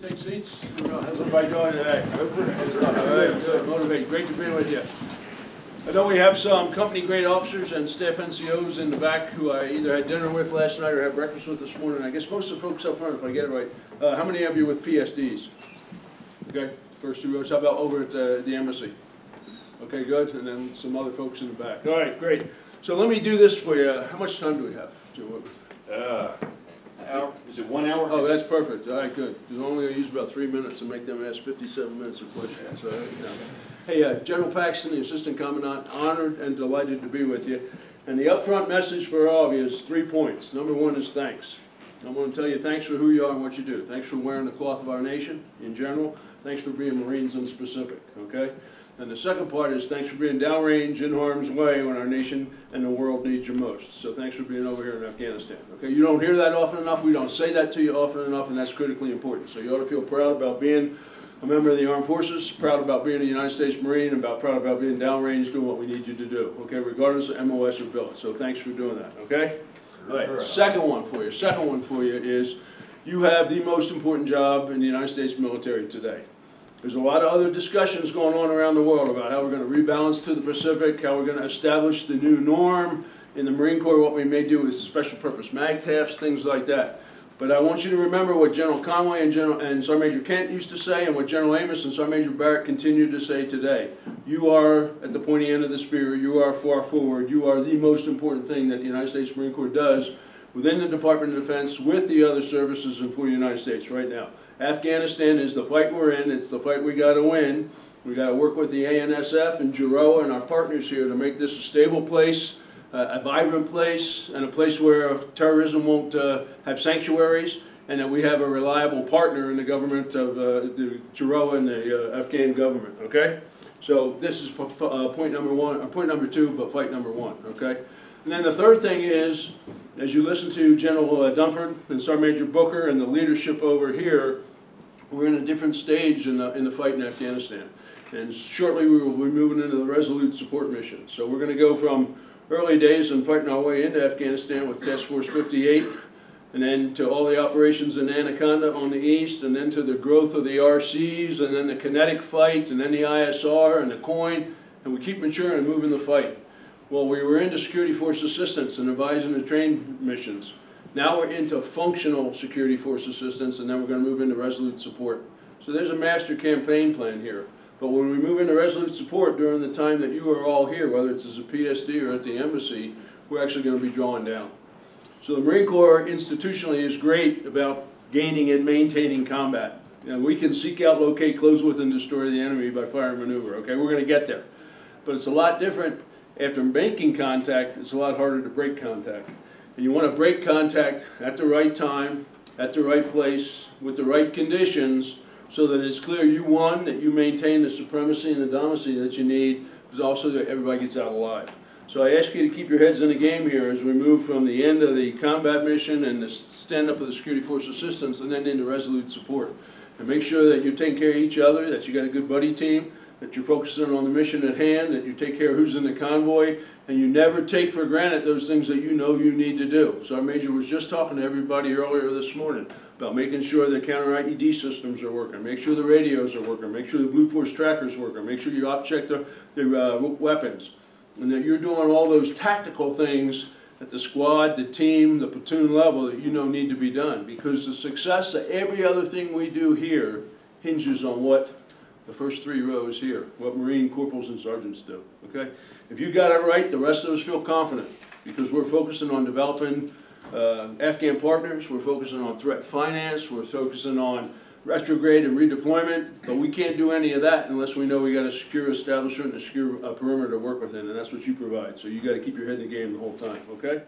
take seats. How's everybody doing today? All right, good, motivated. Great to be with you. I know we have some company-grade officers and staff NCOs in the back who I either had dinner with last night or had breakfast with this morning. I guess most of the folks up front, if I get it right. How many of you with PSDs? Okay, first two rows. How about over at the embassy? Okay, good. And then some other folks in the back. All right, great. So let me do this for you. How much time do we have? Hour. Is it 1 hour? Oh, that's perfect. All right, good. Because only I use about 3 minutes and make them ask 57 minutes of questions. So, Hey, General Paxton, the Assistant Commandant, honored and delighted to be with you. And the upfront message for all of you is 3 points. Number one is thanks. I want to tell you thanks for who you are and what you do. Thanks for wearing the cloth of our nation in general. Thanks for being Marines in specific, okay? And the second part is thanks for being downrange, in harm's way when our nation and the world needs you most. So thanks for being over here in Afghanistan. Okay, you don't hear that often enough. We don't say that to you often enough, and that's critically important. So you ought to feel proud about being a member of the Armed Forces, proud about being a United States Marine, and proud about being downrange doing what we need you to do. Okay, regardless of MOS or billet. So thanks for doing that. Okay. All right. Second one for you is you have the most important job in the United States military today. There's a lot of other discussions going on around the world about how we're going to rebalance to the Pacific, how we're going to establish the new norm in the Marine Corps, what we may do with special purpose MAGTFs, things like that. But I want you to remember what General Conway and Sergeant Major Kent used to say and what General Amos and Sergeant Major Barrett continue to say today. You are at the pointy end of the spear. You are far forward. You are the most important thing that the United States Marine Corps does within the Department of Defense with the other services and for the United States right now. Afghanistan is the fight we're in. It's the fight we got to win. We got to work with the ISAF and July and our partners here to make this a stable place, a vibrant place, and a place where terrorism won't have sanctuaries, and that we have a reliable partner in the government of the July and the Afghan government. Okay, so this is point number one, or point number two, but fight number one. Okay. And then the third thing is, as you listen to General Dunford and Sergeant Major Booker and the leadership over here, we're in a different stage in the fight in Afghanistan. And shortly we will be moving into the Resolute Support Mission. So we're going to go from early days and fighting our way into Afghanistan with Task Force 58, and then to all the operations in Anaconda on the east, and then to the growth of the RCs, and then the kinetic fight, and then the ISR and the COIN, and we keep maturing and moving the fight. Well, we were into security force assistance and advising the train missions. Now we're into functional security force assistance, and then we're going to move into resolute support. So there's a master campaign plan here. But when we move into resolute support during the time that you are all here, whether it's as a PSD or at the embassy, we're actually going to be drawing down. So the Marine Corps institutionally is great about gaining and maintaining combat. You know, we can seek out, locate, close with, and destroy the enemy by fire and maneuver. Okay, we're going to get there. But it's a lot different. After making contact, it's a lot harder to break contact. And you want to break contact at the right time, at the right place, with the right conditions, so that it's clear you won, that you maintain the supremacy and the dominacy that you need, but also that everybody gets out alive. So I ask you to keep your heads in the game here as we move from the end of the combat mission and the stand-up of the security force assistance and then into resolute support. And make sure that you're taking care of each other, that you got a good buddy team, that you're focusing on the mission at hand, that you take care of who's in the convoy, and you never take for granted those things that you know you need to do. So our Major was just talking to everybody earlier this morning about making sure the counter-IED systems are working, make sure the radios are working, make sure the Blue Force trackers are working, make sure you op-check the weapons, and that you're doing all those tactical things at the squad, the team, the platoon level that you know need to be done. Because the success of every other thing we do here hinges on what the first 3 rows here, what Marine corporals and sergeants do, okay? If you got it right, the rest of us feel confident because we're focusing on developing Afghan partners, we're focusing on threat finance, we're focusing on retrograde and redeployment, but we can't do any of that unless we know we got a secure establishment and a secure perimeter to work within, and that's what you provide. So you got to keep your head in the game the whole time, okay?